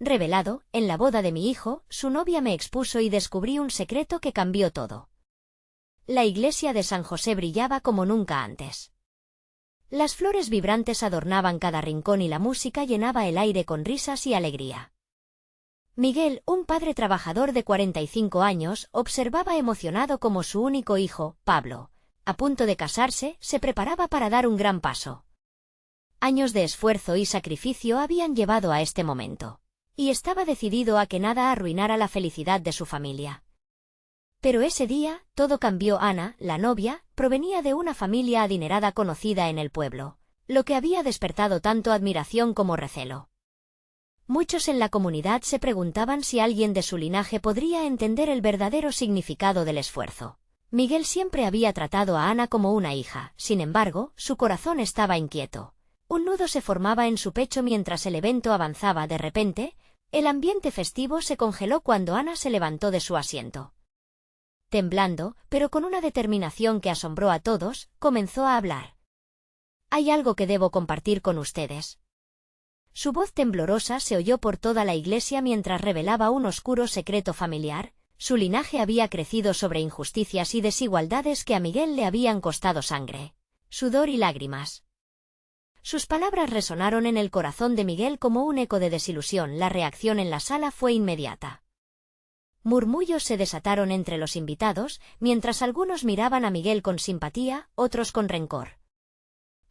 revelado, en la boda de mi hijo, su novia me expuso y descubrí un secreto que cambió todo. La iglesia de San José brillaba como nunca antes. Las flores vibrantes adornaban cada rincón y la música llenaba el aire con risas y alegría. Miguel, un padre trabajador de 45 años, observaba emocionado cómo su único hijo, Pablo, a punto de casarse, se preparaba para dar un gran paso. Años de esfuerzo y sacrificio habían llevado a este momento, y estaba decidido a que nada arruinara la felicidad de su familia. Pero ese día, todo cambió. Ana, la novia, provenía de una familia adinerada conocida en el pueblo, lo que había despertado tanto admiración como recelo. Muchos en la comunidad se preguntaban si alguien de su linaje podría entender el verdadero significado del esfuerzo. Miguel siempre había tratado a Ana como una hija, sin embargo, su corazón estaba inquieto. Un nudo se formaba en su pecho mientras el evento avanzaba. De repente, el ambiente festivo se congeló cuando Ana se levantó de su asiento. Temblando, pero con una determinación que asombró a todos, comenzó a hablar. «Hay algo que debo compartir con ustedes». Su voz temblorosa se oyó por toda la iglesia mientras revelaba un oscuro secreto familiar. Su linaje había crecido sobre injusticias y desigualdades que a Miguel le habían costado sangre, sudor y lágrimas. Sus palabras resonaron en el corazón de Miguel como un eco de desilusión. La reacción en la sala fue inmediata. Murmullos se desataron entre los invitados, mientras algunos miraban a Miguel con simpatía, otros con rencor.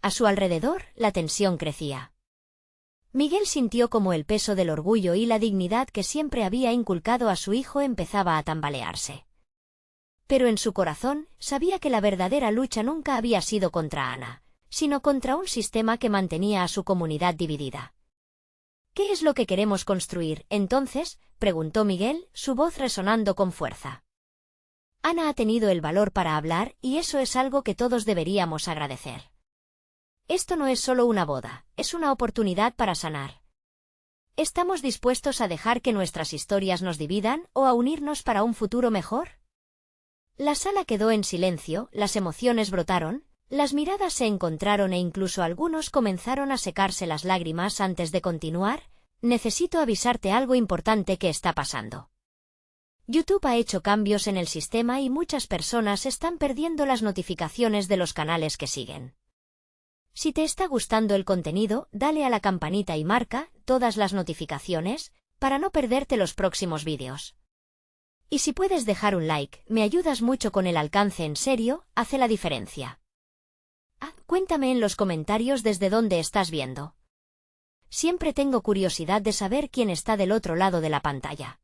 A su alrededor, la tensión crecía. Miguel sintió como el peso del orgullo y la dignidad que siempre había inculcado a su hijo empezaba a tambalearse. Pero en su corazón, sabía que la verdadera lucha nunca había sido contra Ana, sino contra un sistema que mantenía a su comunidad dividida. «¿Qué es lo que queremos construir, entonces?», preguntó Miguel, su voz resonando con fuerza. Ana ha tenido el valor para hablar y eso es algo que todos deberíamos agradecer. Esto no es solo una boda, es una oportunidad para sanar. ¿Estamos dispuestos a dejar que nuestras historias nos dividan o a unirnos para un futuro mejor? La sala quedó en silencio, las emociones brotaron, las miradas se encontraron e incluso algunos comenzaron a secarse las lágrimas. Antes de continuar, necesito avisarte algo importante que está pasando. YouTube ha hecho cambios en el sistema y muchas personas están perdiendo las notificaciones de los canales que siguen. Si te está gustando el contenido, dale a la campanita y marca todas las notificaciones para no perderte los próximos vídeos. Y si puedes dejar un like, me ayudas mucho con el alcance. En serio, hace la diferencia. Cuéntame en los comentarios desde dónde estás viendo. Siempre tengo curiosidad de saber quién está del otro lado de la pantalla.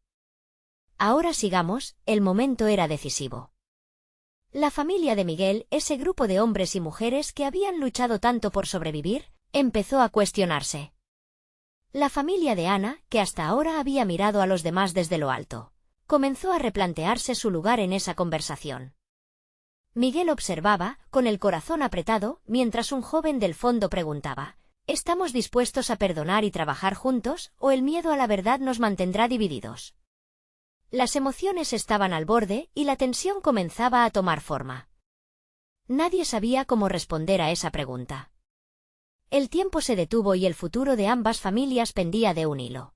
Ahora sigamos, el momento era decisivo. La familia de Miguel, ese grupo de hombres y mujeres que habían luchado tanto por sobrevivir, empezó a cuestionarse. La familia de Ana, que hasta ahora había mirado a los demás desde lo alto, comenzó a replantearse su lugar en esa conversación. Miguel observaba, con el corazón apretado, mientras un joven del fondo preguntaba, ¿estamos dispuestos a perdonar y trabajar juntos, o el miedo a la verdad nos mantendrá divididos? Las emociones estaban al borde y la tensión comenzaba a tomar forma. Nadie sabía cómo responder a esa pregunta. El tiempo se detuvo y el futuro de ambas familias pendía de un hilo.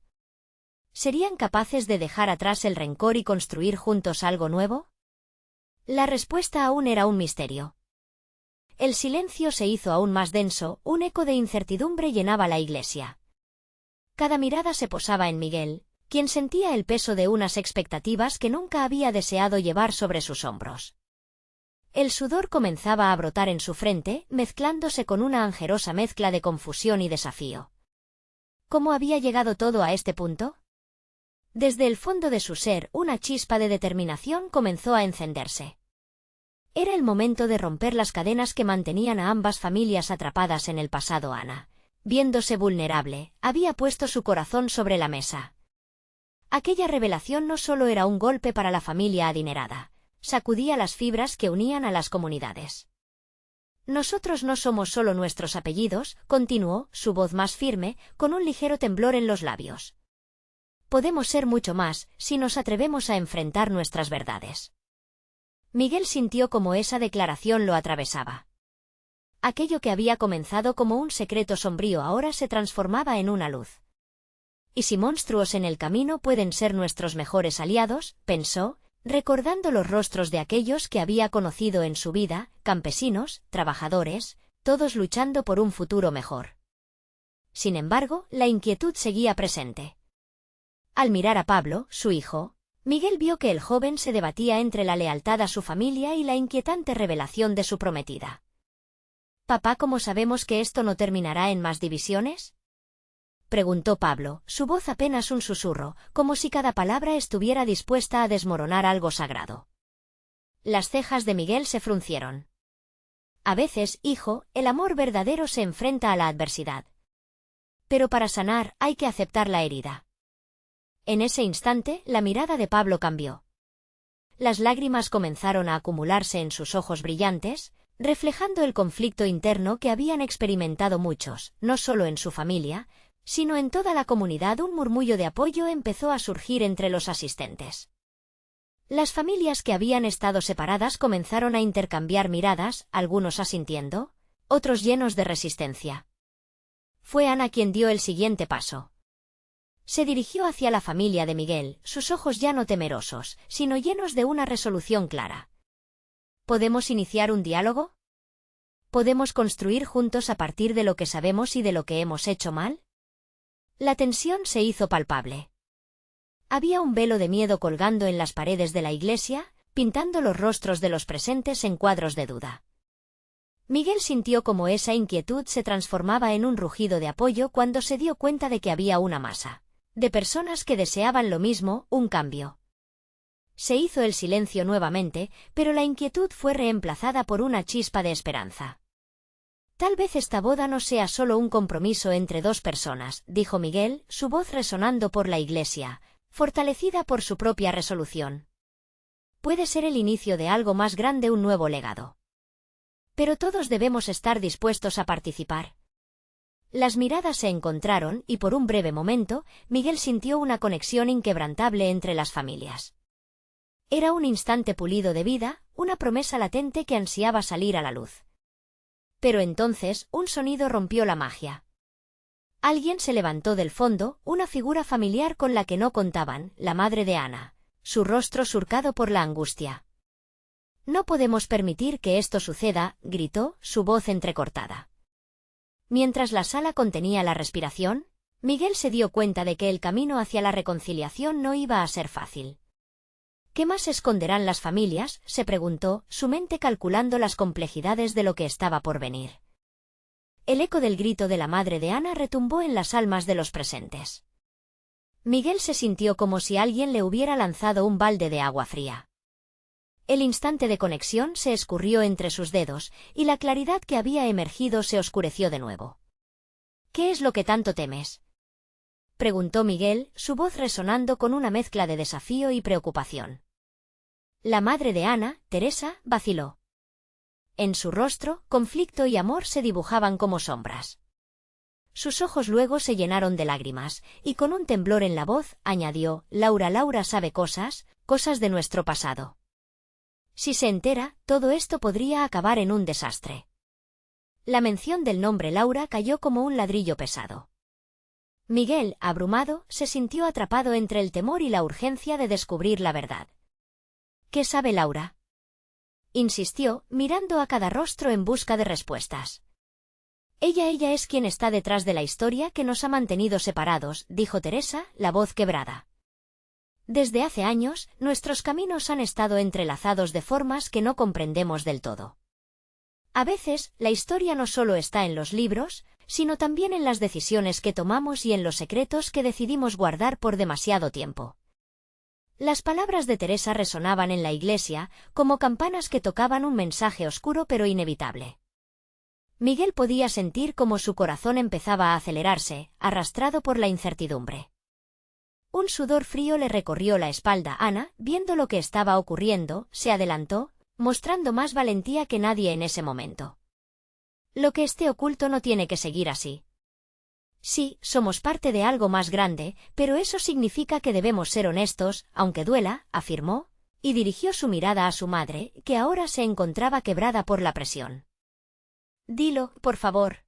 ¿Serían capaces de dejar atrás el rencor y construir juntos algo nuevo? La respuesta aún era un misterio. El silencio se hizo aún más denso, un eco de incertidumbre llenaba la iglesia. Cada mirada se posaba en Miguel, quien sentía el peso de unas expectativas que nunca había deseado llevar sobre sus hombros. El sudor comenzaba a brotar en su frente, mezclándose con una angerosa mezcla de confusión y desafío. ¿Cómo había llegado todo a este punto? Desde el fondo de su ser, una chispa de determinación comenzó a encenderse. Era el momento de romper las cadenas que mantenían a ambas familias atrapadas en el pasado. Ana, viéndose vulnerable, había puesto su corazón sobre la mesa. Aquella revelación no solo era un golpe para la familia adinerada, sacudía las fibras que unían a las comunidades. Nosotros no somos solo nuestros apellidos, continuó, su voz más firme, con un ligero temblor en los labios. Podemos ser mucho más, si nos atrevemos a enfrentar nuestras verdades. Miguel sintió como esa declaración lo atravesaba. Aquello que había comenzado como un secreto sombrío ahora se transformaba en una luz. Y si monstruos en el camino pueden ser nuestros mejores aliados, pensó, recordando los rostros de aquellos que había conocido en su vida, campesinos, trabajadores, todos luchando por un futuro mejor. Sin embargo, la inquietud seguía presente. Al mirar a Pablo, su hijo, Miguel vio que el joven se debatía entre la lealtad a su familia y la inquietante revelación de su prometida. «Papá, ¿cómo sabemos que esto no terminará en más divisiones?», preguntó Pablo, su voz apenas un susurro, como si cada palabra estuviera dispuesta a desmoronar algo sagrado. Las cejas de Miguel se fruncieron. «A veces, hijo, el amor verdadero se enfrenta a la adversidad. Pero para sanar hay que aceptar la herida». En ese instante, la mirada de Pablo cambió. Las lágrimas comenzaron a acumularse en sus ojos brillantes, reflejando el conflicto interno que habían experimentado muchos, no solo en su familia, sino en toda la comunidad. Un murmullo de apoyo empezó a surgir entre los asistentes. Las familias que habían estado separadas comenzaron a intercambiar miradas, algunos asintiendo, otros llenos de resistencia. Fue Ana quien dio el siguiente paso. Se dirigió hacia la familia de Miguel, sus ojos ya no temerosos, sino llenos de una resolución clara. ¿Podemos iniciar un diálogo? ¿Podemos construir juntos a partir de lo que sabemos y de lo que hemos hecho mal? La tensión se hizo palpable. Había un velo de miedo colgando en las paredes de la iglesia, pintando los rostros de los presentes en cuadros de duda. Miguel sintió cómo esa inquietud se transformaba en un rugido de apoyo cuando se dio cuenta de que había una masa de personas que deseaban lo mismo, un cambio. Se hizo el silencio nuevamente, pero la inquietud fue reemplazada por una chispa de esperanza. «Tal vez esta boda no sea solo un compromiso entre dos personas», dijo Miguel, su voz resonando por la iglesia, fortalecida por su propia resolución. «Puede ser el inicio de algo más grande, un nuevo legado. Pero todos debemos estar dispuestos a participar». Las miradas se encontraron y por un breve momento, Miguel sintió una conexión inquebrantable entre las familias. Era un instante pulido de vida, una promesa latente que ansiaba salir a la luz. Pero entonces, un sonido rompió la magia. Alguien se levantó del fondo, una figura familiar con la que no contaban, la madre de Ana, su rostro surcado por la angustia. «No podemos permitir que esto suceda», gritó, su voz entrecortada. Mientras la sala contenía la respiración, Miguel se dio cuenta de que el camino hacia la reconciliación no iba a ser fácil. «¿Qué más esconderán las familias?», se preguntó, su mente calculando las complejidades de lo que estaba por venir. El eco del grito de la madre de Ana retumbó en las almas de los presentes. Miguel se sintió como si alguien le hubiera lanzado un balde de agua fría. El instante de conexión se escurrió entre sus dedos, y la claridad que había emergido se oscureció de nuevo. «¿Qué es lo que tanto temes?», preguntó Miguel, su voz resonando con una mezcla de desafío y preocupación. La madre de Ana, Teresa, vaciló. En su rostro, conflicto y amor se dibujaban como sombras. Sus ojos luego se llenaron de lágrimas, y con un temblor en la voz, añadió: Laura sabe cosas de nuestro pasado. Si se entera, todo esto podría acabar en un desastre». La mención del nombre Laura cayó como un ladrillo pesado. Miguel, abrumado, se sintió atrapado entre el temor y la urgencia de descubrir la verdad. «¿Qué sabe Laura?», insistió, mirando a cada rostro en busca de respuestas. Ella es quien está detrás de la historia que nos ha mantenido separados», dijo Teresa, la voz quebrada. «Desde hace años, nuestros caminos han estado entrelazados de formas que no comprendemos del todo. A veces, la historia no solo está en los libros, sino también en las decisiones que tomamos y en los secretos que decidimos guardar por demasiado tiempo». Las palabras de Teresa resonaban en la iglesia, como campanas que tocaban un mensaje oscuro pero inevitable. Miguel podía sentir cómo su corazón empezaba a acelerarse, arrastrado por la incertidumbre. Un sudor frío le recorrió la espalda. Ana, viendo lo que estaba ocurriendo, se adelantó, mostrando más valentía que nadie en ese momento. «Lo que esté oculto no tiene que seguir así. Sí, somos parte de algo más grande, pero eso significa que debemos ser honestos, aunque duela», afirmó, y dirigió su mirada a su madre, que ahora se encontraba quebrada por la presión. «Dilo, por favor».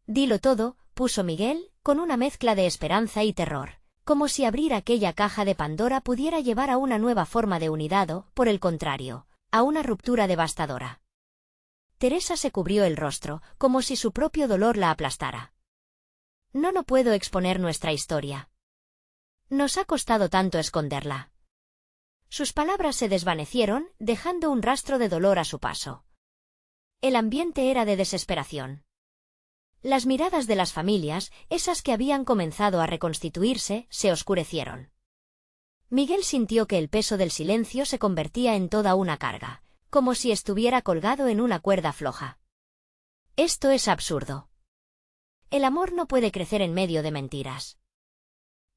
«Dilo todo», puso Miguel, con una mezcla de esperanza y terror, como si abrir aquella caja de Pandora pudiera llevar a una nueva forma de unidad o, por el contrario, a una ruptura devastadora. Teresa se cubrió el rostro, como si su propio dolor la aplastara. No puedo exponer nuestra historia. Nos ha costado tanto esconderla. Sus palabras se desvanecieron, dejando un rastro de dolor a su paso. El ambiente era de desesperación. Las miradas de las familias, esas que habían comenzado a reconstituirse, se oscurecieron. Miguel sintió que el peso del silencio se convertía en toda una carga, como si estuviera colgado en una cuerda floja. Esto es absurdo. El amor no puede crecer en medio de mentiras.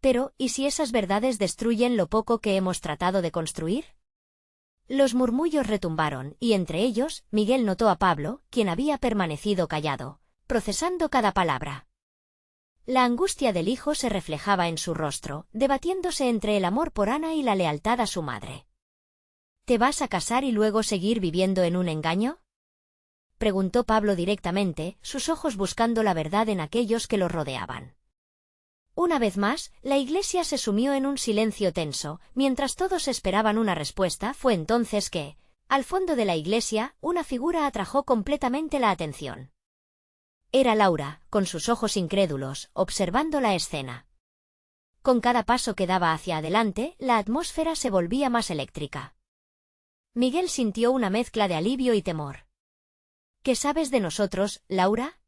Pero, ¿y si esas verdades destruyen lo poco que hemos tratado de construir? Los murmullos retumbaron, y entre ellos, Miguel notó a Pablo, quien había permanecido callado, procesando cada palabra. La angustia del hijo se reflejaba en su rostro, debatiéndose entre el amor por Ana y la lealtad a su madre. ¿Te vas a casar y luego seguir viviendo en un engaño?, preguntó Pablo directamente, sus ojos buscando la verdad en aquellos que los rodeaban. Una vez más, la iglesia se sumió en un silencio tenso, mientras todos esperaban una respuesta. Fue entonces que, al fondo de la iglesia, una figura atrajo completamente la atención. Era Laura, con sus ojos incrédulos, observando la escena. Con cada paso que daba hacia adelante, la atmósfera se volvía más eléctrica. Miguel sintió una mezcla de alivio y temor. ¿Qué sabes de nosotros, Laura?,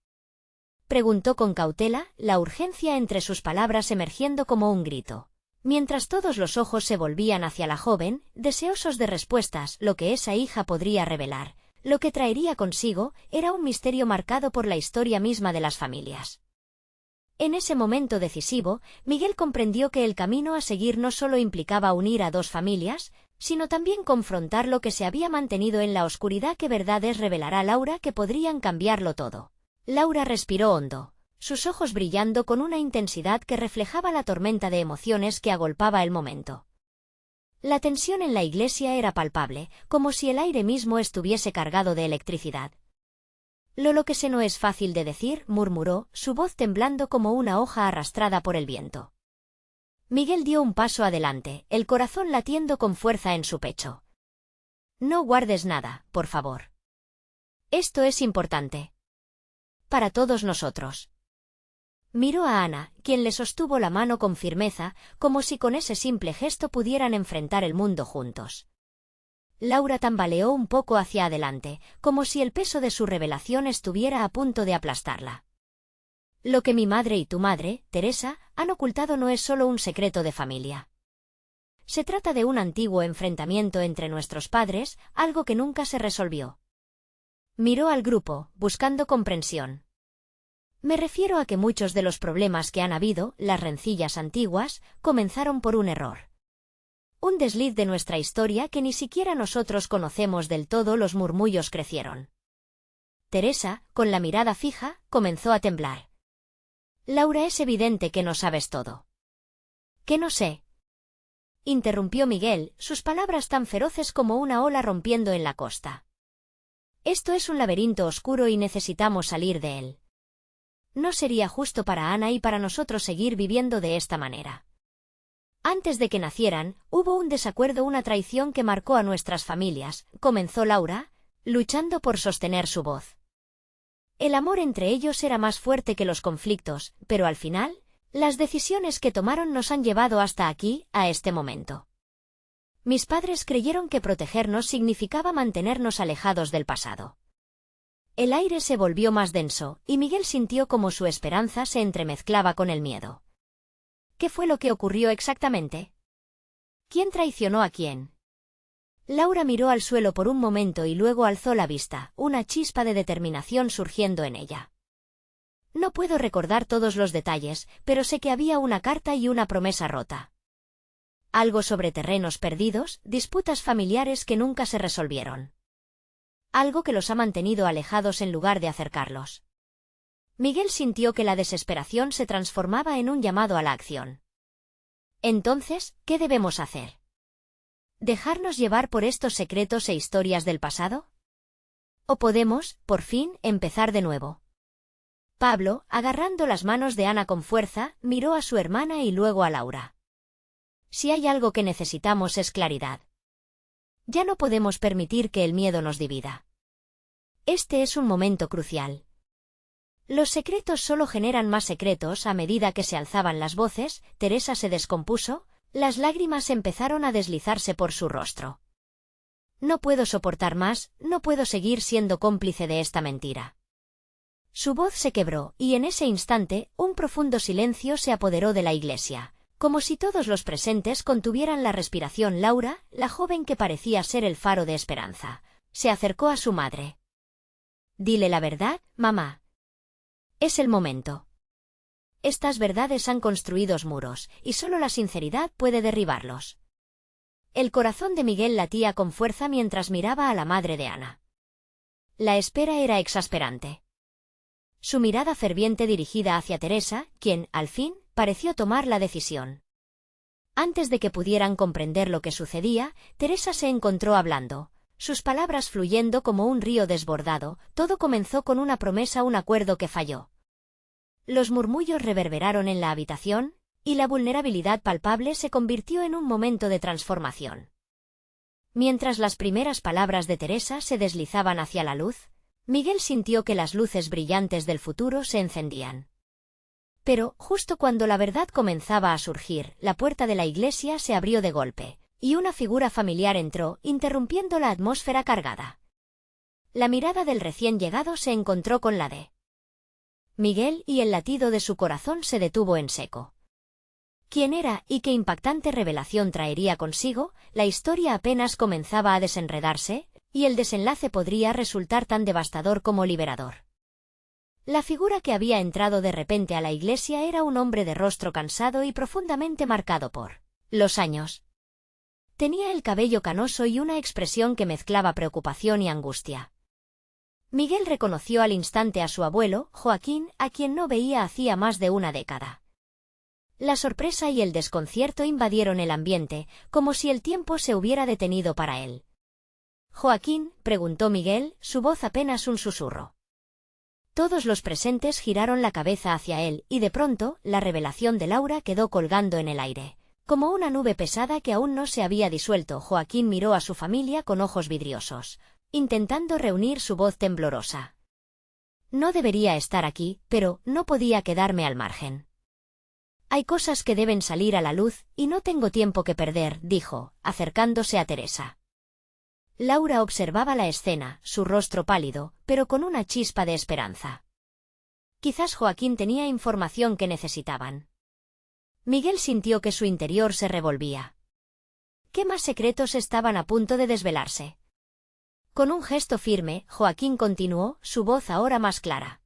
preguntó con cautela, la urgencia entre sus palabras emergiendo como un grito. Mientras todos los ojos se volvían hacia la joven, deseosos de respuestas, lo que esa hija podría revelar, lo que traería consigo, era un misterio marcado por la historia misma de las familias. En ese momento decisivo, Miguel comprendió que el camino a seguir no solo implicaba unir a dos familias, sino también confrontar lo que se había mantenido en la oscuridad. ¿Qué verdades revelará Laura que podrían cambiarlo todo? Laura respiró hondo, sus ojos brillando con una intensidad que reflejaba la tormenta de emociones que agolpaba el momento. La tensión en la iglesia era palpable, como si el aire mismo estuviese cargado de electricidad. Lo que se no es fácil de decir, murmuró, su voz temblando como una hoja arrastrada por el viento. Miguel dio un paso adelante, el corazón latiendo con fuerza en su pecho. No guardes nada, por favor. Esto es importante. Para todos nosotros. Miró a Ana, quien le sostuvo la mano con firmeza, como si con ese simple gesto pudieran enfrentar el mundo juntos. Laura tambaleó un poco hacia adelante, como si el peso de su revelación estuviera a punto de aplastarla. Lo que mi madre y tu madre, Teresa, han ocultado no es solo un secreto de familia. Se trata de un antiguo enfrentamiento entre nuestros padres, algo que nunca se resolvió. Miró al grupo, buscando comprensión. Me refiero a que muchos de los problemas que han habido, las rencillas antiguas, comenzaron por un error. Un desliz de nuestra historia que ni siquiera nosotros conocemos del todo. Los murmullos crecieron. Teresa, con la mirada fija, comenzó a temblar. Laura, es evidente que no sabes todo. ¿Qué no sé? Interrumpió Miguel, sus palabras tan feroces como una ola rompiendo en la costa. Esto es un laberinto oscuro y necesitamos salir de él. No sería justo para Ana y para nosotros seguir viviendo de esta manera. Antes de que nacieran, hubo un desacuerdo, una traición que marcó a nuestras familias, comenzó Laura, luchando por sostener su voz. El amor entre ellos era más fuerte que los conflictos, pero al final, las decisiones que tomaron nos han llevado hasta aquí, a este momento. Mis padres creyeron que protegernos significaba mantenernos alejados del pasado. El aire se volvió más denso, y Miguel sintió como su esperanza se entremezclaba con el miedo. ¿Qué fue lo que ocurrió exactamente? ¿Quién traicionó a quién? Laura miró al suelo por un momento y luego alzó la vista, una chispa de determinación surgiendo en ella. No puedo recordar todos los detalles, pero sé que había una carta y una promesa rota. Algo sobre terrenos perdidos, disputas familiares que nunca se resolvieron. Algo que los ha mantenido alejados en lugar de acercarlos. Miguel sintió que la desesperación se transformaba en un llamado a la acción. Entonces, ¿qué debemos hacer? ¿Dejarnos llevar por estos secretos e historias del pasado? ¿O podemos, por fin, empezar de nuevo? Pablo, agarrando las manos de Ana con fuerza, miró a su hermana y luego a Laura. Si hay algo que necesitamos es claridad. Ya no podemos permitir que el miedo nos divida. Este es un momento crucial. Los secretos solo generan más secretos a medida que se alzaban las voces. Teresa se descompuso, las lágrimas empezaron a deslizarse por su rostro. No puedo soportar más, no puedo seguir siendo cómplice de esta mentira. Su voz se quebró, y en ese instante, un profundo silencio se apoderó de la iglesia, como si todos los presentes contuvieran la respiración. Laura, la joven que parecía ser el faro de esperanza, se acercó a su madre. «Dile la verdad, mamá. Es el momento. Estas verdades han construido muros, y solo la sinceridad puede derribarlos». El corazón de Miguel latía con fuerza mientras miraba a la madre de Ana. La espera era exasperante. Su mirada ferviente dirigida hacia Teresa, quien, al fin, pareció tomar la decisión. Antes de que pudieran comprender lo que sucedía, Teresa se encontró hablando, sus palabras fluyendo como un río desbordado. Todo comenzó con una promesa, un acuerdo que falló. Los murmullos reverberaron en la habitación, y la vulnerabilidad palpable se convirtió en un momento de transformación. Mientras las primeras palabras de Teresa se deslizaban hacia la luz, Miguel sintió que las luces brillantes del futuro se encendían. Pero, justo cuando la verdad comenzaba a surgir, la puerta de la iglesia se abrió de golpe, y una figura familiar entró, interrumpiendo la atmósfera cargada. La mirada del recién llegado se encontró con la de Miguel, y el latido de su corazón se detuvo en seco. ¿Quién era y qué impactante revelación traería consigo? La historia apenas comenzaba a desenredarse, y el desenlace podría resultar tan devastador como liberador. La figura que había entrado de repente a la iglesia era un hombre de rostro cansado y profundamente marcado por los años. Tenía el cabello canoso y una expresión que mezclaba preocupación y angustia. Miguel reconoció al instante a su abuelo, Joaquín, a quien no veía hacía más de una década. La sorpresa y el desconcierto invadieron el ambiente, como si el tiempo se hubiera detenido para él. «Joaquín», preguntó Miguel, su voz apenas un susurro. Todos los presentes giraron la cabeza hacia él, y de pronto, la revelación de Laura quedó colgando en el aire, como una nube pesada que aún no se había disuelto. Joaquín miró a su familia con ojos vidriosos, intentando reunir su voz temblorosa. «No debería estar aquí, pero no podía quedarme al margen. Hay cosas que deben salir a la luz, y no tengo tiempo que perder», dijo, acercándose a Teresa. Laura observaba la escena, su rostro pálido, pero con una chispa de esperanza. Quizás Joaquín tenía información que necesitaban. Miguel sintió que su interior se revolvía. ¿Qué más secretos estaban a punto de desvelarse? Con un gesto firme, Joaquín continuó, su voz ahora más clara.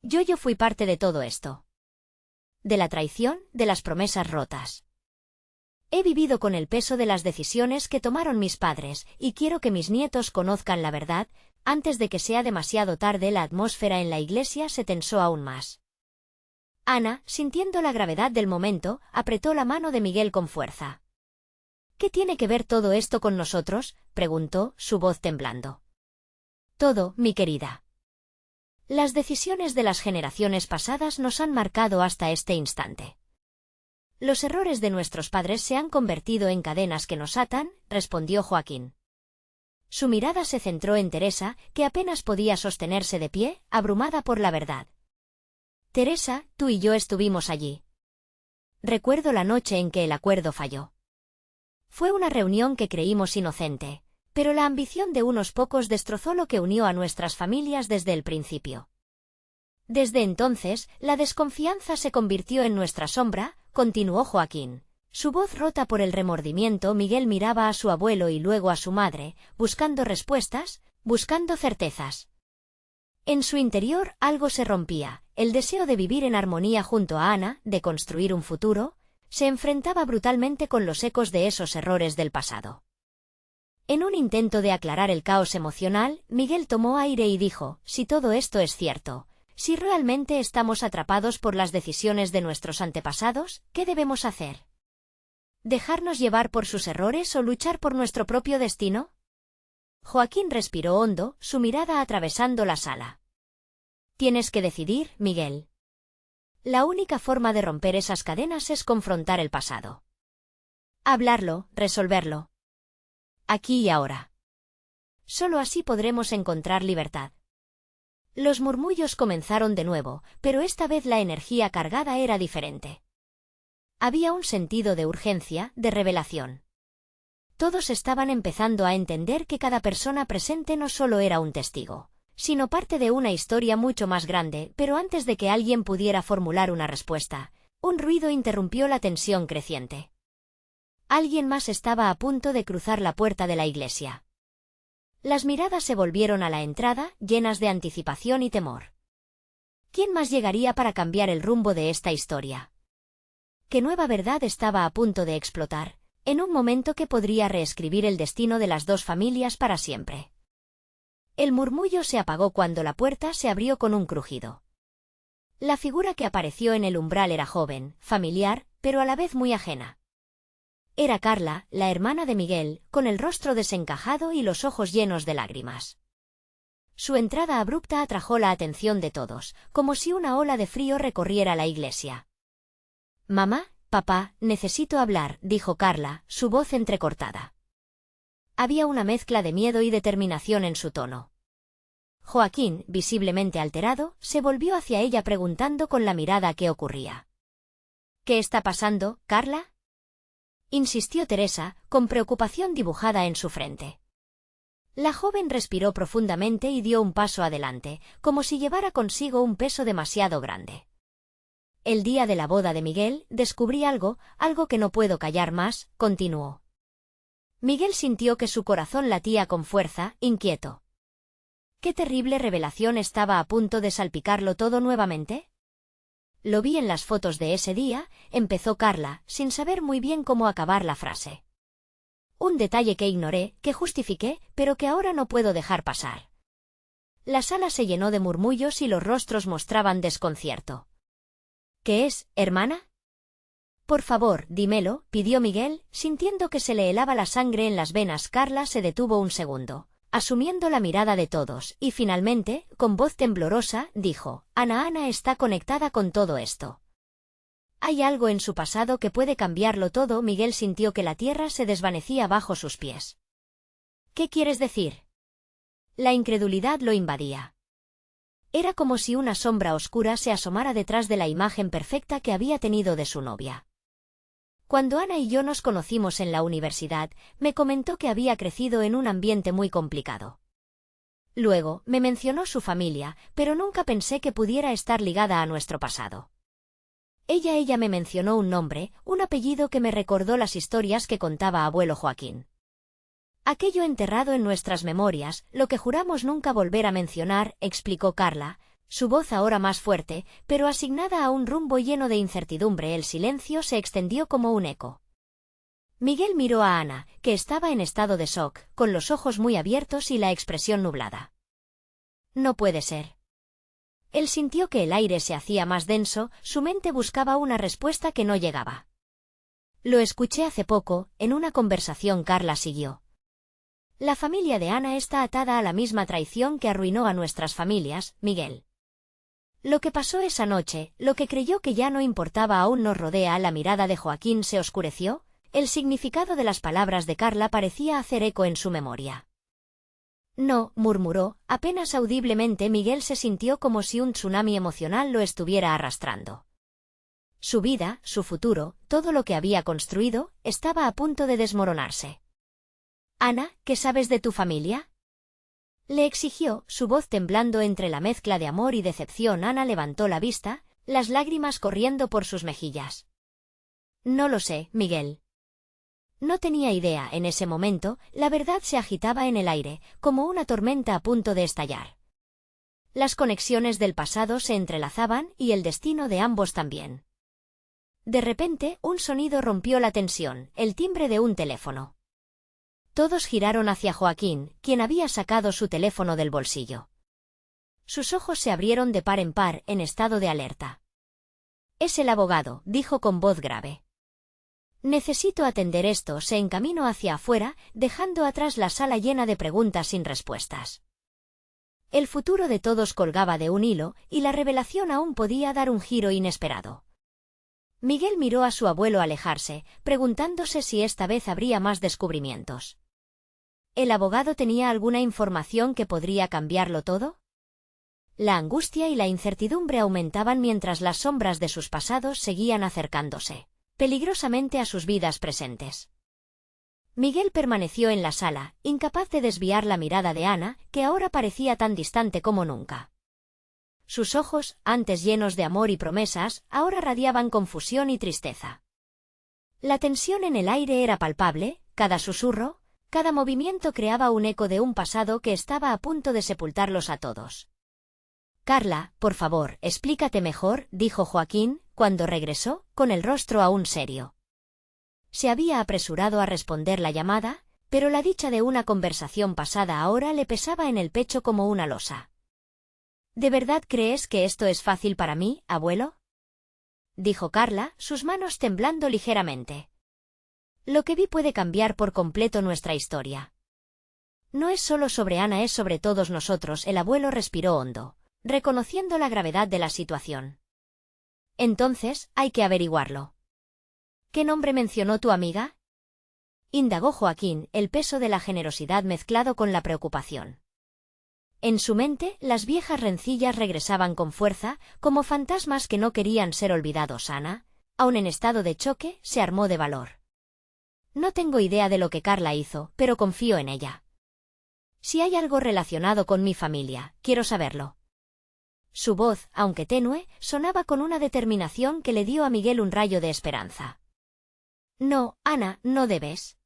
Yo fui parte de todo esto. De la traición, de las promesas rotas. He vivido con el peso de las decisiones que tomaron mis padres, y quiero que mis nietos conozcan la verdad, antes de que sea demasiado tarde. La atmósfera en la iglesia se tensó aún más. Ana, sintiendo la gravedad del momento, apretó la mano de Miguel con fuerza. «¿Qué tiene que ver todo esto con nosotros?», preguntó, su voz temblando. «Todo, mi querida. Las decisiones de las generaciones pasadas nos han marcado hasta este instante. Los errores de nuestros padres se han convertido en cadenas que nos atan», respondió Joaquín. Su mirada se centró en Teresa, que apenas podía sostenerse de pie, abrumada por la verdad. «Teresa, tú y yo estuvimos allí. Recuerdo la noche en que el acuerdo falló. Fue una reunión que creímos inocente, pero la ambición de unos pocos destrozó lo que unió a nuestras familias desde el principio. Desde entonces, la desconfianza se convirtió en nuestra sombra», continuó Joaquín. Su voz rota por el remordimiento. Miguel miraba a su abuelo y luego a su madre, buscando respuestas, buscando certezas. En su interior algo se rompía, el deseo de vivir en armonía junto a Ana, de construir un futuro, se enfrentaba brutalmente con los ecos de esos errores del pasado. En un intento de aclarar el caos emocional, Miguel tomó aire y dijo, «Si todo esto es cierto, si realmente estamos atrapados por las decisiones de nuestros antepasados, ¿qué debemos hacer? ¿Dejarnos llevar por sus errores o luchar por nuestro propio destino?» Joaquín respiró hondo, su mirada atravesando la sala. Tienes que decidir, Miguel. La única forma de romper esas cadenas es confrontar el pasado. Hablarlo, resolverlo. Aquí y ahora. Solo así podremos encontrar libertad. Los murmullos comenzaron de nuevo, pero esta vez la energía cargada era diferente. Había un sentido de urgencia, de revelación. Todos estaban empezando a entender que cada persona presente no solo era un testigo, sino parte de una historia mucho más grande, pero antes de que alguien pudiera formular una respuesta, un ruido interrumpió la tensión creciente. Alguien más estaba a punto de cruzar la puerta de la iglesia. Las miradas se volvieron a la entrada, llenas de anticipación y temor. ¿Quién más llegaría para cambiar el rumbo de esta historia? ¿Qué nueva verdad estaba a punto de explotar, en un momento que podría reescribir el destino de las dos familias para siempre? El murmullo se apagó cuando la puerta se abrió con un crujido. La figura que apareció en el umbral era joven, familiar, pero a la vez muy ajena. Era Carla, la hermana de Miguel, con el rostro desencajado y los ojos llenos de lágrimas. Su entrada abrupta atrajo la atención de todos, como si una ola de frío recorriera la iglesia. «Mamá, papá, necesito hablar», dijo Carla, su voz entrecortada. Había una mezcla de miedo y determinación en su tono. Joaquín, visiblemente alterado, se volvió hacia ella preguntando con la mirada qué ocurría. «¿Qué está pasando, Carla?», insistió Teresa, con preocupación dibujada en su frente. La joven respiró profundamente y dio un paso adelante, como si llevara consigo un peso demasiado grande. «El día de la boda de Miguel, descubrí algo que no puedo callar más», continuó. Miguel sintió que su corazón latía con fuerza, inquieto. ¿Qué terrible revelación estaba a punto de salpicarlo todo nuevamente? «Lo vi en las fotos de ese día», empezó Carla, sin saber muy bien cómo acabar la frase. «Un detalle que ignoré, que justifiqué, pero que ahora no puedo dejar pasar». La sala se llenó de murmullos y los rostros mostraban desconcierto. «¿Qué es, hermana?» «Por favor, dímelo», pidió Miguel, sintiendo que se le helaba la sangre en las venas. Carla se detuvo un segundo, asumiendo la mirada de todos, y finalmente, con voz temblorosa, dijo: Ana está conectada con todo esto. Hay algo en su pasado que puede cambiarlo todo». Miguel sintió que la tierra se desvanecía bajo sus pies. «¿Qué quieres decir?». La incredulidad lo invadía. Era como si una sombra oscura se asomara detrás de la imagen perfecta que había tenido de su novia. «Cuando Ana y yo nos conocimos en la universidad, me comentó que había crecido en un ambiente muy complicado. Luego, me mencionó su familia, pero nunca pensé que pudiera estar ligada a nuestro pasado. Ella me mencionó un nombre, un apellido que me recordó las historias que contaba abuelo Joaquín. Aquello enterrado en nuestras memorias, lo que juramos nunca volver a mencionar», explicó Carla, su voz ahora más fuerte, pero asignada a un rumbo lleno de incertidumbre. El silencio se extendió como un eco. Miguel miró a Ana, que estaba en estado de shock, con los ojos muy abiertos y la expresión nublada. «No puede ser». Él sintió que el aire se hacía más denso, su mente buscaba una respuesta que no llegaba. «Lo escuché hace poco, en una conversación», Carla siguió. «La familia de Ana está atada a la misma traición que arruinó a nuestras familias, Miguel. Lo que pasó esa noche, lo que creyó que ya no importaba aún nos rodea». La mirada de Joaquín se oscureció, el significado de las palabras de Carla parecía hacer eco en su memoria. «No», murmuró, apenas audiblemente. Miguel se sintió como si un tsunami emocional lo estuviera arrastrando. Su vida, su futuro, todo lo que había construido, estaba a punto de desmoronarse. «Ana, ¿qué sabes de tu familia?», le exigió, su voz temblando entre la mezcla de amor y decepción. Ana levantó la vista, las lágrimas corriendo por sus mejillas. «No lo sé, Miguel». No tenía idea. En ese momento, la verdad se agitaba en el aire, como una tormenta a punto de estallar. Las conexiones del pasado se entrelazaban y el destino de ambos también. De repente, un sonido rompió la tensión, el timbre de un teléfono. Todos giraron hacia Joaquín, quien había sacado su teléfono del bolsillo. Sus ojos se abrieron de par en par, en estado de alerta. «Es el abogado», dijo con voz grave. «Necesito atender esto». Se encaminó hacia afuera, dejando atrás la sala llena de preguntas sin respuestas. El futuro de todos colgaba de un hilo, y la revelación aún podía dar un giro inesperado. Miguel miró a su abuelo alejarse, preguntándose si esta vez habría más descubrimientos. ¿El abogado tenía alguna información que podría cambiarlo todo? La angustia y la incertidumbre aumentaban mientras las sombras de sus pasados seguían acercándose, peligrosamente a sus vidas presentes. Miguel permaneció en la sala, incapaz de desviar la mirada de Ana, que ahora parecía tan distante como nunca. Sus ojos, antes llenos de amor y promesas, ahora radiaban confusión y tristeza. La tensión en el aire era palpable, cada susurro, cada movimiento creaba un eco de un pasado que estaba a punto de sepultarlos a todos. «Carla, por favor, explícate mejor», dijo Joaquín, cuando regresó, con el rostro aún serio. Se había apresurado a responder la llamada, pero la dicha de una conversación pasada ahora le pesaba en el pecho como una losa. «¿De verdad crees que esto es fácil para mí, abuelo?», dijo Carla, sus manos temblando ligeramente. «Lo que vi puede cambiar por completo nuestra historia. No es solo sobre Ana, es sobre todos nosotros». El abuelo respiró hondo, reconociendo la gravedad de la situación. «Entonces, hay que averiguarlo». «¿Qué nombre mencionó tu amiga?», indagó Joaquín, el peso de la generosidad mezclado con la preocupación. En su mente, las viejas rencillas regresaban con fuerza, como fantasmas que no querían ser olvidados. Ana, aun en estado de choque, se armó de valor. «No tengo idea de lo que Carla hizo, pero confío en ella. Si hay algo relacionado con mi familia, quiero saberlo». Su voz, aunque tenue, sonaba con una determinación que le dio a Miguel un rayo de esperanza. «No, Ana, no debes»,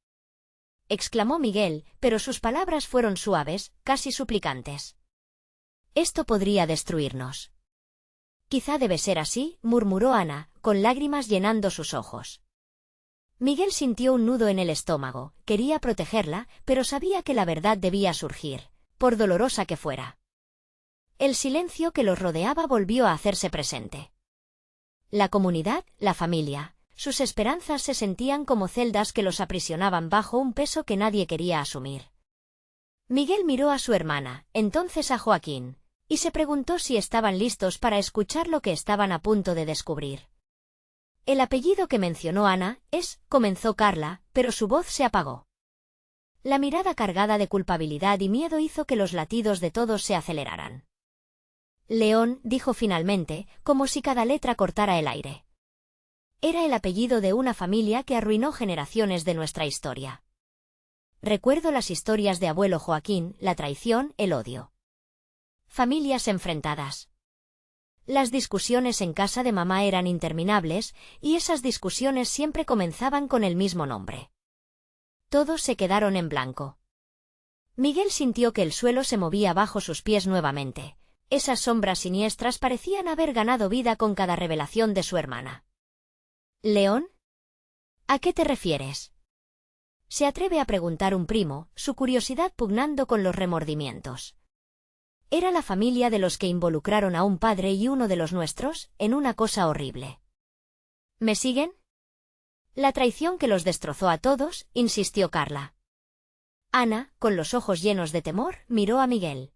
exclamó Miguel, pero sus palabras fueron suaves, casi suplicantes. «Esto podría destruirnos». «Quizá debe ser así», murmuró Ana, con lágrimas llenando sus ojos. Miguel sintió un nudo en el estómago, quería protegerla, pero sabía que la verdad debía surgir, por dolorosa que fuera. El silencio que los rodeaba volvió a hacerse presente. La comunidad, la familia, sus esperanzas se sentían como celdas que los aprisionaban bajo un peso que nadie quería asumir. Miguel miró a su hermana, entonces a Joaquín, y se preguntó si estaban listos para escuchar lo que estaban a punto de descubrir. «El apellido que mencionó Ana comenzó Carla, pero su voz se apagó. La mirada cargada de culpabilidad y miedo hizo que los latidos de todos se aceleraran. «León», dijo finalmente, como si cada letra cortara el aire. Era el apellido de una familia que arruinó generaciones de nuestra historia. Recuerdo las historias de abuelo Joaquín, la traición, el odio. Familias enfrentadas. Las discusiones en casa de mamá eran interminables, y esas discusiones siempre comenzaban con el mismo nombre. Todos se quedaron en blanco. Miguel sintió que el suelo se movía bajo sus pies nuevamente. Esas sombras siniestras parecían haber ganado vida con cada revelación de su hermana. «¿León? ¿A qué te refieres?», se atreve a preguntar un primo, su curiosidad pugnando con los remordimientos. Era la familia de los que involucraron a un padre y uno de los nuestros, en una cosa horrible. «¿Me siguen?». «La traición que los destrozó a todos», insistió Carla. Ana, con los ojos llenos de temor, miró a Miguel.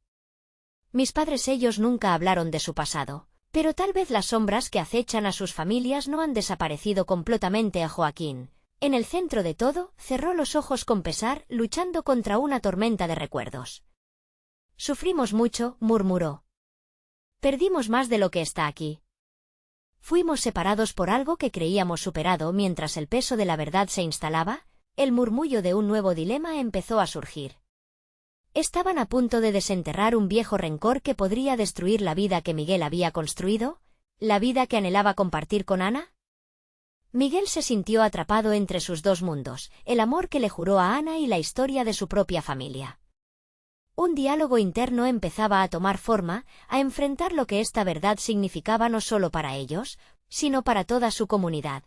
«Mis padres, ellos nunca hablaron de su pasado, pero tal vez las sombras que acechan a sus familias no han desaparecido completamente». A Joaquín, en el centro de todo, cerró los ojos con pesar, luchando contra una tormenta de recuerdos. «Sufrimos mucho», murmuró. «Perdimos más de lo que está aquí. Fuimos separados por algo que creíamos superado mientras el peso de la verdad se instalaba». El murmullo de un nuevo dilema empezó a surgir. ¿Estaban a punto de desenterrar un viejo rencor que podría destruir la vida que Miguel había construido? ¿La vida que anhelaba compartir con Ana? Miguel se sintió atrapado entre sus dos mundos, el amor que le juró a Ana y la historia de su propia familia. Un diálogo interno empezaba a tomar forma, a enfrentar lo que esta verdad significaba no solo para ellos, sino para toda su comunidad.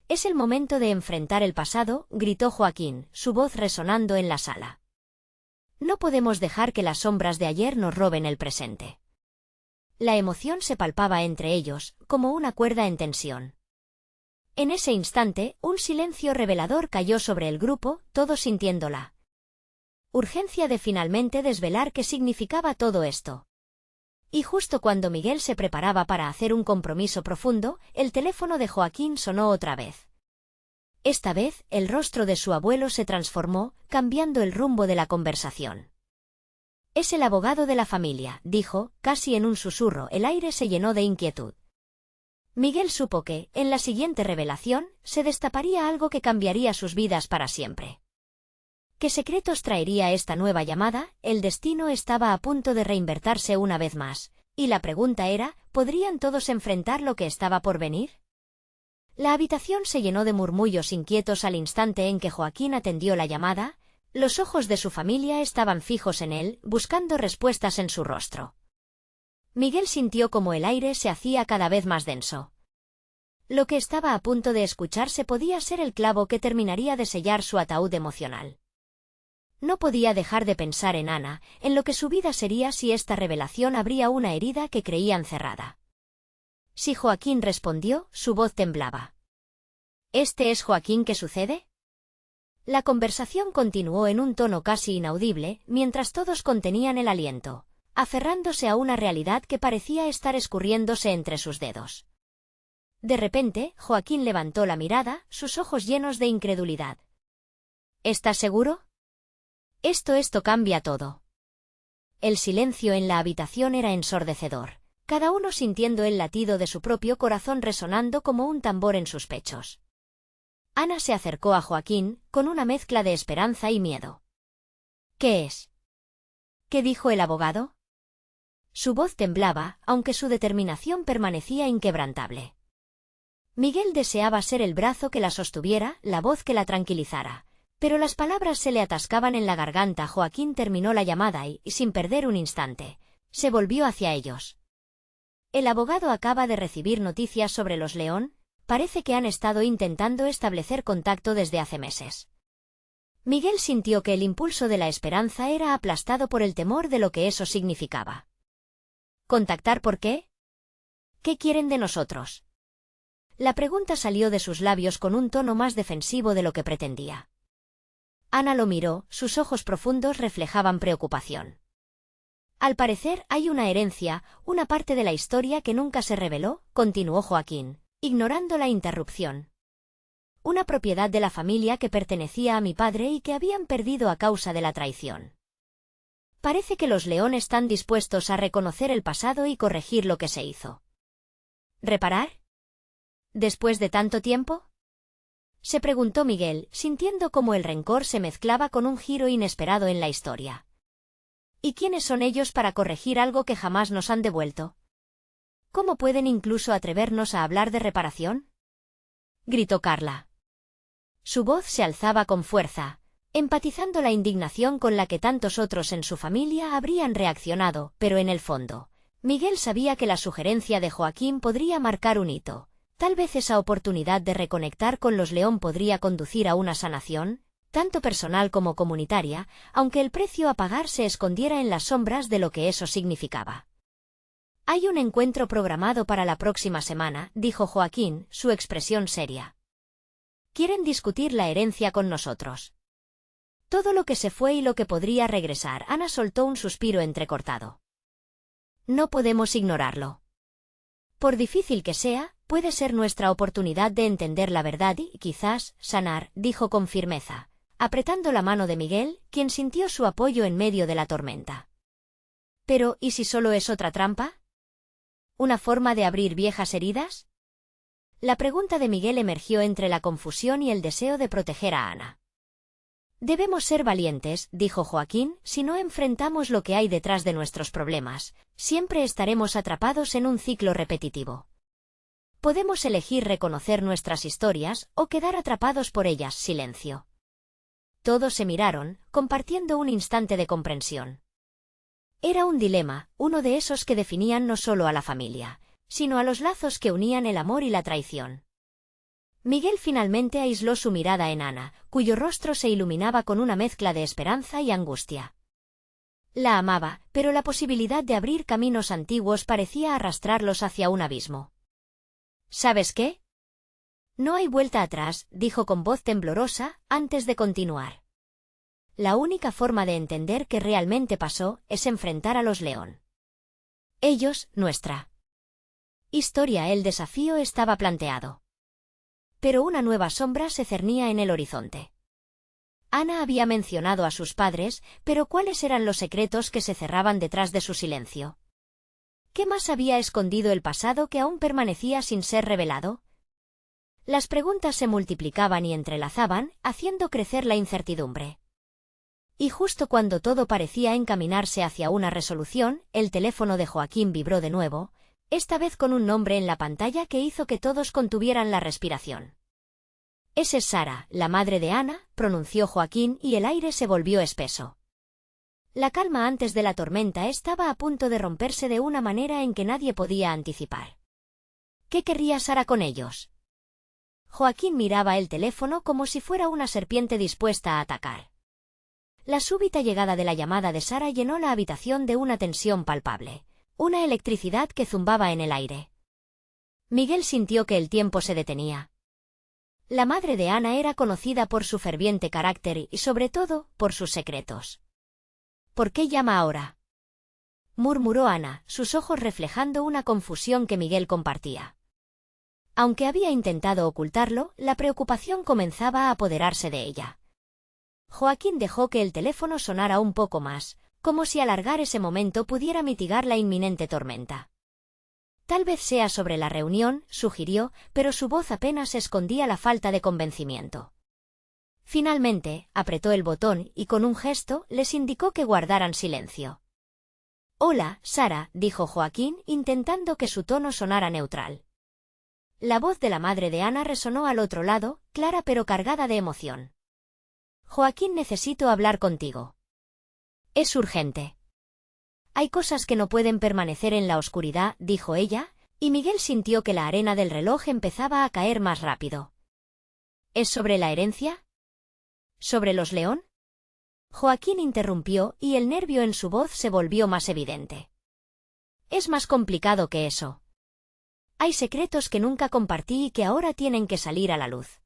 «Es el momento de enfrentar el pasado», gritó Joaquín, su voz resonando en la sala. «No podemos dejar que las sombras de ayer nos roben el presente». La emoción se palpaba entre ellos, como una cuerda en tensión. En ese instante, un silencio revelador cayó sobre el grupo, todos sintiéndola Urgencia de finalmente desvelar qué significaba todo esto. Y justo cuando Miguel se preparaba para hacer un compromiso profundo, el teléfono de Joaquín sonó otra vez. Esta vez, el rostro de su abuelo se transformó, cambiando el rumbo de la conversación. «Es el abogado de la familia», dijo, casi en un susurro. El aire se llenó de inquietud. Miguel supo que, en la siguiente revelación, se destaparía algo que cambiaría sus vidas para siempre. ¿Qué secretos traería esta nueva llamada? El destino estaba a punto de reinvertirse una vez más, y la pregunta era, ¿podrían todos enfrentar lo que estaba por venir? La habitación se llenó de murmullos inquietos al instante en que Joaquín atendió la llamada. Los ojos de su familia estaban fijos en él, buscando respuestas en su rostro. Miguel sintió como el aire se hacía cada vez más denso. Lo que estaba a punto de escucharse podía ser el clavo que terminaría de sellar su ataúd emocional. No podía dejar de pensar en Ana, en lo que su vida sería si esta revelación abría una herida que creían cerrada. Si Joaquín respondió, su voz temblaba. ¿Este es Joaquín que sucede? La conversación continuó en un tono casi inaudible, mientras todos contenían el aliento, aferrándose a una realidad que parecía estar escurriéndose entre sus dedos. De repente, Joaquín levantó la mirada, sus ojos llenos de incredulidad. ¿Estás seguro? Esto cambia todo. El silencio en la habitación era ensordecedor, cada uno sintiendo el latido de su propio corazón resonando como un tambor en sus pechos. Ana se acercó a Joaquín, con una mezcla de esperanza y miedo. ¿Qué es? ¿Qué dijo el abogado? Su voz temblaba, aunque su determinación permanecía inquebrantable. Miguel deseaba ser el brazo que la sostuviera, la voz que la tranquilizara, pero las palabras se le atascaban en la garganta. Joaquín terminó la llamada y, sin perder un instante, se volvió hacia ellos. El abogado acaba de recibir noticias sobre los León. Parece que han estado intentando establecer contacto desde hace meses. Miguel sintió que el impulso de la esperanza era aplastado por el temor de lo que eso significaba. ¿Contactar por qué? ¿Qué quieren de nosotros? La pregunta salió de sus labios con un tono más defensivo de lo que pretendía. Ana lo miró, sus ojos profundos reflejaban preocupación. Al parecer hay una herencia, una parte de la historia que nunca se reveló, continuó Joaquín, ignorando la interrupción. Una propiedad de la familia que pertenecía a mi padre y que habían perdido a causa de la traición. Parece que los León están dispuestos a reconocer el pasado y corregir lo que se hizo. ¿Reparar? ¿Después de tanto tiempo? Se preguntó Miguel, sintiendo cómo el rencor se mezclaba con un giro inesperado en la historia. ¿Y quiénes son ellos para corregir algo que jamás nos han devuelto? ¿Cómo pueden incluso atrevernos a hablar de reparación? Gritó Carla. Su voz se alzaba con fuerza, empatizando la indignación con la que tantos otros en su familia habrían reaccionado, pero en el fondo, Miguel sabía que la sugerencia de Joaquín podría marcar un hito. Tal vez esa oportunidad de reconectar con los León podría conducir a una sanación, tanto personal como comunitaria, aunque el precio a pagar se escondiera en las sombras de lo que eso significaba. Hay un encuentro programado para la próxima semana, dijo Joaquín, su expresión seria. Quieren discutir la herencia con nosotros. Todo lo que se fue y lo que podría regresar. Ana soltó un suspiro entrecortado. No podemos ignorarlo. Por difícil que sea, puede ser nuestra oportunidad de entender la verdad y, quizás, sanar, dijo con firmeza, apretando la mano de Miguel, quien sintió su apoyo en medio de la tormenta. Pero, ¿y si solo es otra trampa? ¿Una forma de abrir viejas heridas? La pregunta de Miguel emergió entre la confusión y el deseo de proteger a Ana. Debemos ser valientes, dijo Joaquín, si no enfrentamos lo que hay detrás de nuestros problemas, siempre estaremos atrapados en un ciclo repetitivo. Podemos elegir reconocer nuestras historias o quedar atrapados por ellas. Silencio. Todos se miraron, compartiendo un instante de comprensión. Era un dilema, uno de esos que definían no solo a la familia, sino a los lazos que unían el amor y la traición. Miguel finalmente aisló su mirada en Ana, cuyo rostro se iluminaba con una mezcla de esperanza y angustia. La amaba, pero la posibilidad de abrir caminos antiguos parecía arrastrarlos hacia un abismo. ¿Sabes qué? No hay vuelta atrás, dijo con voz temblorosa, antes de continuar. la única forma de entender qué realmente pasó es enfrentar a los León. Ellos, nuestra historia. El desafío estaba planteado. Pero una nueva sombra se cernía en el horizonte. Ana había mencionado a sus padres, pero ¿cuáles eran los secretos que se cerraban detrás de su silencio? ¿Qué más había escondido el pasado que aún permanecía sin ser revelado? Las preguntas se multiplicaban y entrelazaban, haciendo crecer la incertidumbre. Y justo cuando todo parecía encaminarse hacia una resolución, el teléfono de Joaquín vibró de nuevo, esta vez con un nombre en la pantalla que hizo que todos contuvieran la respiración. «Esa es Sara, la madre de Ana», pronunció Joaquín y el aire se volvió espeso. La calma antes de la tormenta estaba a punto de romperse de una manera en que nadie podía anticipar. ¿Qué querría Sara con ellos? Joaquín miraba el teléfono como si fuera una serpiente dispuesta a atacar. La súbita llegada de la llamada de Sara llenó la habitación de una tensión palpable, una electricidad que zumbaba en el aire. Miguel sintió que el tiempo se detenía. La madre de Ana era conocida por su ferviente carácter y, sobre todo, por sus secretos. «¿Por qué llama ahora?», murmuró Ana, sus ojos reflejando una confusión que Miguel compartía. Aunque había intentado ocultarlo, la preocupación comenzaba a apoderarse de ella. Joaquín dejó que el teléfono sonara un poco más, como si alargar ese momento pudiera mitigar la inminente tormenta. «Tal vez sea sobre la reunión», sugirió, pero su voz apenas escondía la falta de convencimiento. Finalmente, apretó el botón y con un gesto les indicó que guardaran silencio. «Hola, Sara», dijo Joaquín, intentando que su tono sonara neutral. La voz de la madre de Ana resonó al otro lado, clara pero cargada de emoción. «Joaquín, necesito hablar contigo. Es urgente». «Hay cosas que no pueden permanecer en la oscuridad», dijo ella, y Miguel sintió que la arena del reloj empezaba a caer más rápido. «¿Es sobre la herencia? ¿Sobre los León?». Joaquín interrumpió y el nervio en su voz se volvió más evidente. «Es más complicado que eso. Hay secretos que nunca compartí y que ahora tienen que salir a la luz.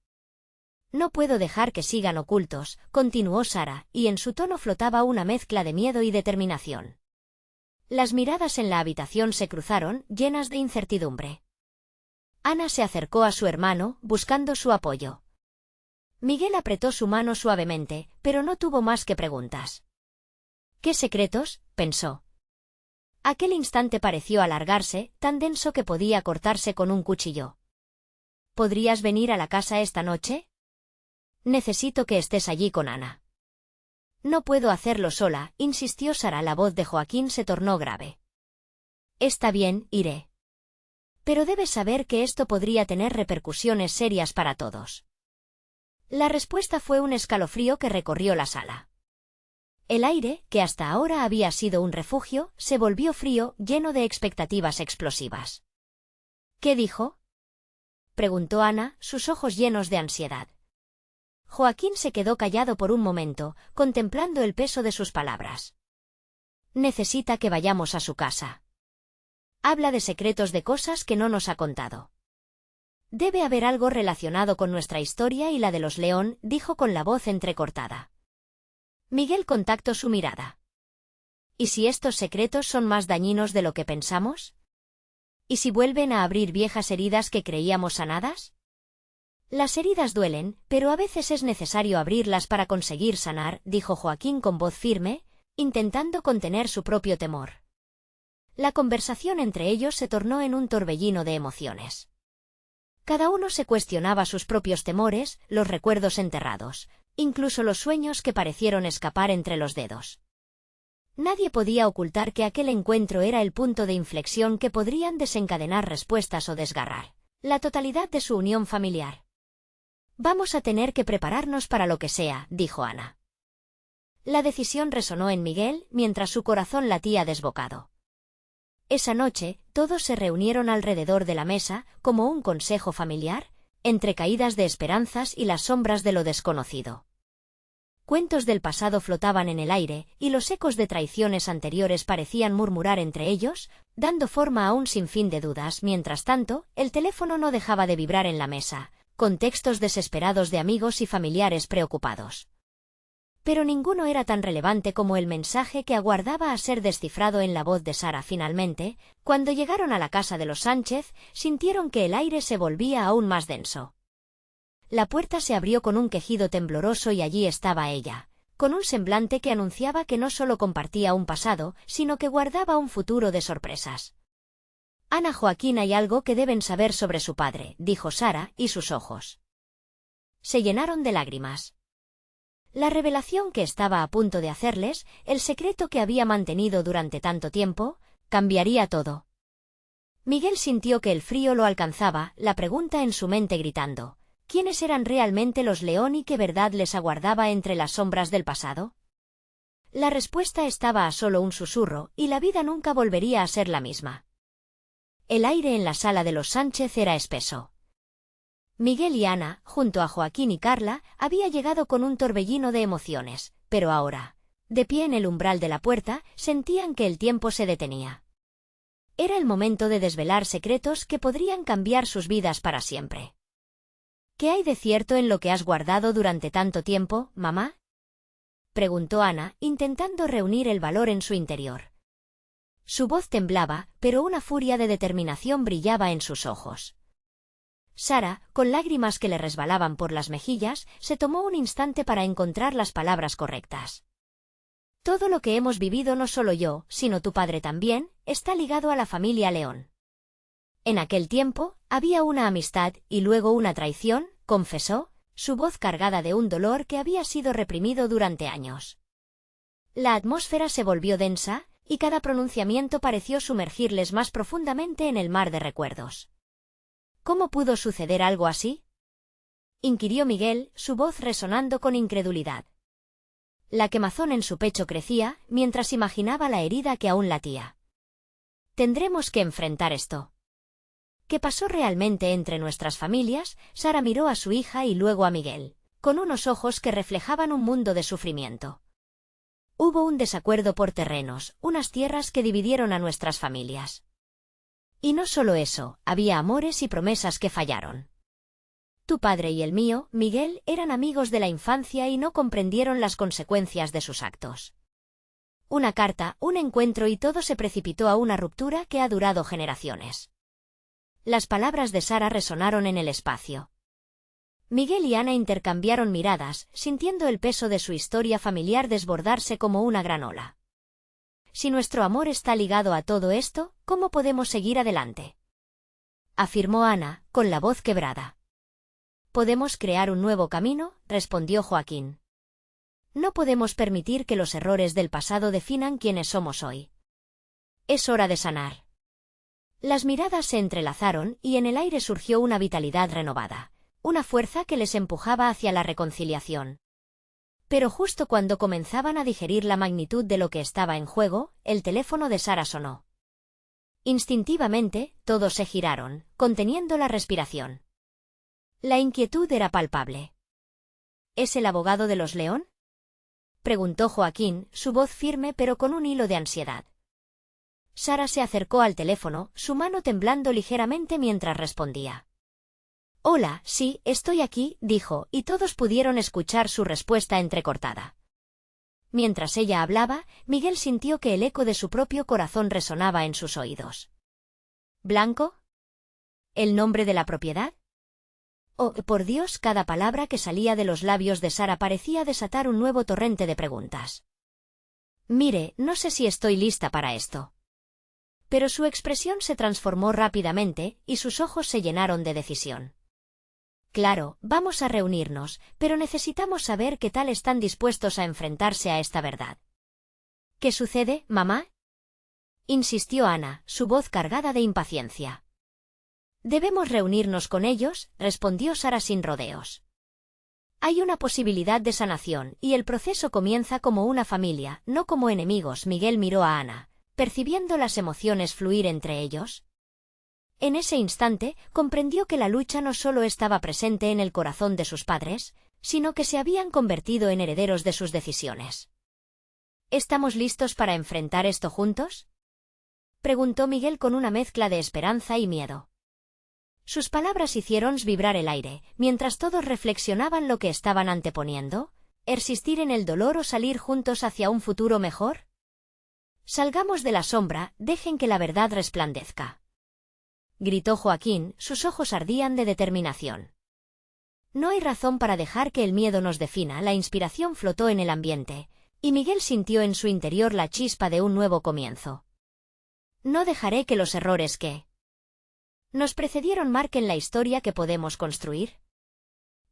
No puedo dejar que sigan ocultos», continuó Sara, y en su tono flotaba una mezcla de miedo y determinación. Las miradas en la habitación se cruzaron, llenas de incertidumbre. Ana se acercó a su hermano, buscando su apoyo. Miguel apretó su mano suavemente, pero no tuvo más que preguntas. «¿Qué secretos?», pensó. Aquel instante pareció alargarse, tan denso que podía cortarse con un cuchillo. «¿Podrías venir a la casa esta noche? Necesito que estés allí con Ana». «No puedo hacerlo sola», insistió Sara. La voz de Joaquín se tornó grave. «Está bien, iré. Pero debes saber que esto podría tener repercusiones serias para todos». La respuesta fue un escalofrío que recorrió la sala. El aire, que hasta ahora había sido un refugio, se volvió frío, lleno de expectativas explosivas. «¿Qué dijo?», preguntó Ana, sus ojos llenos de ansiedad. Joaquín se quedó callado por un momento, contemplando el peso de sus palabras. «Necesita que vayamos a su casa. Habla de secretos, de cosas que no nos ha contado. Debe haber algo relacionado con nuestra historia y la de los León», dijo con la voz entrecortada. Miguel contactó su mirada. «¿Y si estos secretos son más dañinos de lo que pensamos? ¿Y si vuelven a abrir viejas heridas que creíamos sanadas?». «Las heridas duelen, pero a veces es necesario abrirlas para conseguir sanar», dijo Joaquín con voz firme, intentando contener su propio temor. La conversación entre ellos se tornó en un torbellino de emociones. Cada uno se cuestionaba sus propios temores, los recuerdos enterrados, incluso los sueños que parecieron escapar entre los dedos. Nadie podía ocultar que aquel encuentro era el punto de inflexión que podrían desencadenar respuestas o desgarrar la totalidad de su unión familiar. «Vamos a tener que prepararnos para lo que sea», dijo Ana. La decisión resonó en Miguel, mientras su corazón latía desbocado. Esa noche, todos se reunieron alrededor de la mesa, como un consejo familiar, entre caídas de esperanzas y las sombras de lo desconocido. Cuentos del pasado flotaban en el aire, y los ecos de traiciones anteriores parecían murmurar entre ellos, dando forma a un sinfín de dudas. Mientras tanto, el teléfono no dejaba de vibrar en la mesa, con textos desesperados de amigos y familiares preocupados. Pero ninguno era tan relevante como el mensaje que aguardaba a ser descifrado en la voz de Sara. Finalmente, cuando llegaron a la casa de los Sánchez, sintieron que el aire se volvía aún más denso. La puerta se abrió con un quejido tembloroso y allí estaba ella, con un semblante que anunciaba que no solo compartía un pasado, sino que guardaba un futuro de sorpresas. «Ana, Joaquín, hay algo que deben saber sobre su padre», dijo Sara, y sus ojos se llenaron de lágrimas. La revelación que estaba a punto de hacerles, el secreto que había mantenido durante tanto tiempo, cambiaría todo. Miguel sintió que el frío lo alcanzaba, la pregunta en su mente gritando: ¿quiénes eran realmente los León y qué verdad les aguardaba entre las sombras del pasado? La respuesta estaba a solo un susurro, y la vida nunca volvería a ser la misma. El aire en la sala de los Sánchez era espeso. Miguel y Ana, junto a Joaquín y Carla, había llegado con un torbellino de emociones, pero ahora, de pie en el umbral de la puerta, sentían que el tiempo se detenía. Era el momento de desvelar secretos que podrían cambiar sus vidas para siempre. ¿Qué hay de cierto en lo que has guardado durante tanto tiempo, mamá?, preguntó Ana, intentando reunir el valor en su interior. Su voz temblaba, pero una furia de determinación brillaba en sus ojos. Sara, con lágrimas que le resbalaban por las mejillas, se tomó un instante para encontrar las palabras correctas. Todo lo que hemos vivido, no solo yo, sino tu padre también, está ligado a la familia León. En aquel tiempo, había una amistad y luego una traición, confesó, su voz cargada de un dolor que había sido reprimido durante años. La atmósfera se volvió densa, y cada pronunciamiento pareció sumergirles más profundamente en el mar de recuerdos. ¿Cómo pudo suceder algo así?, inquirió Miguel, su voz resonando con incredulidad. La quemazón en su pecho crecía, mientras imaginaba la herida que aún latía. Tendremos que enfrentar esto. ¿Qué pasó realmente entre nuestras familias? Sara miró a su hija y luego a Miguel, con unos ojos que reflejaban un mundo de sufrimiento. Hubo un desacuerdo por terrenos, unas tierras que dividieron a nuestras familias. Y no solo eso, había amores y promesas que fallaron. Tu padre y el mío, Miguel, eran amigos de la infancia y no comprendieron las consecuencias de sus actos. Una carta, un encuentro y todo se precipitó a una ruptura que ha durado generaciones. Las palabras de Sara resonaron en el espacio. Miguel y Ana intercambiaron miradas, sintiendo el peso de su historia familiar desbordarse como una gran ola. Si nuestro amor está ligado a todo esto, ¿cómo podemos seguir adelante?, afirmó Ana, con la voz quebrada. Podemos crear un nuevo camino, respondió Joaquín. No podemos permitir que los errores del pasado definan quiénes somos hoy. Es hora de sanar. Las miradas se entrelazaron y en el aire surgió una vitalidad renovada, una fuerza que les empujaba hacia la reconciliación. Pero justo cuando comenzaban a digerir la magnitud de lo que estaba en juego, el teléfono de Sara sonó. Instintivamente, todos se giraron, conteniendo la respiración. La inquietud era palpable. ¿Es el abogado de los León?, preguntó Joaquín, su voz firme pero con un hilo de ansiedad. Sara se acercó al teléfono, su mano temblando ligeramente mientras respondía. «Hola, sí, estoy aquí», dijo, y todos pudieron escuchar su respuesta entrecortada. Mientras ella hablaba, Miguel sintió que el eco de su propio corazón resonaba en sus oídos. ¿Blanco? ¿El nombre de la propiedad? Oh, por Dios, cada palabra que salía de los labios de Sara parecía desatar un nuevo torrente de preguntas. «Mire, no sé si estoy lista para esto». Pero su expresión se transformó rápidamente, y sus ojos se llenaron de decisión. «Claro, vamos a reunirnos, pero necesitamos saber qué tal están dispuestos a enfrentarse a esta verdad». «¿Qué sucede, mamá?», insistió Ana, su voz cargada de impaciencia. «Debemos reunirnos con ellos», respondió Sara sin rodeos. «Hay una posibilidad de sanación, y el proceso comienza como una familia, no como enemigos». Miguel miró a Ana, percibiendo las emociones fluir entre ellos. En ese instante, comprendió que la lucha no solo estaba presente en el corazón de sus padres, sino que se habían convertido en herederos de sus decisiones. ¿Estamos listos para enfrentar esto juntos?, preguntó Miguel con una mezcla de esperanza y miedo. Sus palabras hicieron vibrar el aire, mientras todos reflexionaban lo que estaban anteponiendo, ¿Persistir en el dolor o salir juntos hacia un futuro mejor? Salgamos de la sombra, dejen que la verdad resplandezca. Gritó Joaquín, sus ojos ardían de determinación. No hay razón para dejar que el miedo nos defina, la inspiración flotó en el ambiente, y Miguel sintió en su interior la chispa de un nuevo comienzo. No dejaré que los errores que nos precedieron marquen la historia que podemos construir.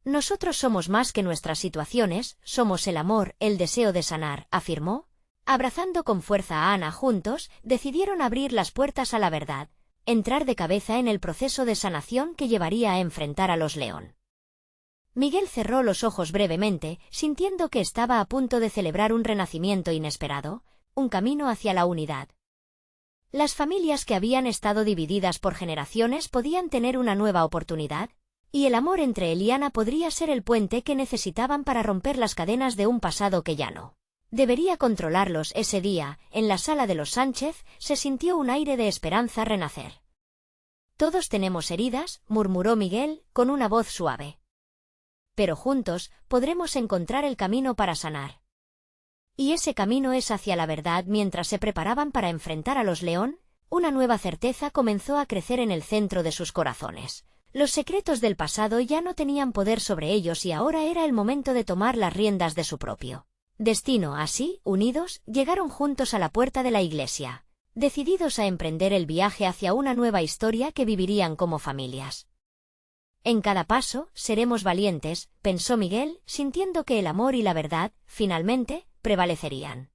Nosotros somos más que nuestras situaciones, somos el amor, el deseo de sanar, afirmó. Abrazando con fuerza a Ana juntos, decidieron abrir las puertas a la verdad, entrar de cabeza en el proceso de sanación que llevaría a enfrentar a los León. Miguel cerró los ojos brevemente, sintiendo que estaba a punto de celebrar un renacimiento inesperado, un camino hacia la unidad. Las familias que habían estado divididas por generaciones podían tener una nueva oportunidad, y el amor entre él y Ana podría ser el puente que necesitaban para romper las cadenas de un pasado que ya no debería controlarlos. Ese día, en la sala de los Sánchez, se sintió un aire de esperanza renacer. Todos tenemos heridas, murmuró Miguel, con una voz suave. Pero juntos, podremos encontrar el camino para sanar. Y ese camino es hacia la verdad. Mientras se preparaban para enfrentar a los León, una nueva certeza comenzó a crecer en el centro de sus corazones. Los secretos del pasado ya no tenían poder sobre ellos y ahora era el momento de tomar las riendas de su propio destino. Así, unidos, llegaron juntos a la puerta de la iglesia, decididos a emprender el viaje hacia una nueva historia que vivirían como familias. En cada paso, seremos valientes, pensó Miguel, sintiendo que el amor y la verdad, finalmente, prevalecerían.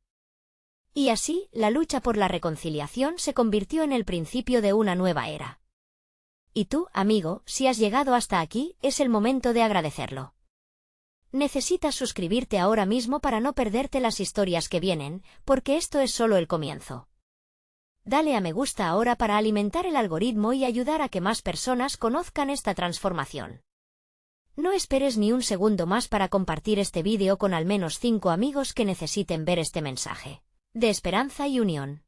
Y así, la lucha por la reconciliación se convirtió en el principio de una nueva era. Y tú, amigo, si has llegado hasta aquí, es el momento de agradecerlo. Necesitas suscribirte ahora mismo para no perderte las historias que vienen, porque esto es solo el comienzo. Dale a me gusta ahora para alimentar el algoritmo y ayudar a que más personas conozcan esta transformación. No esperes ni un segundo más para compartir este vídeo con al menos 5 amigos que necesiten ver este mensaje de esperanza y unión.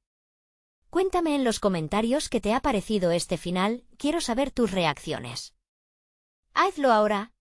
Cuéntame en los comentarios qué te ha parecido este final, quiero saber tus reacciones. Hazlo ahora.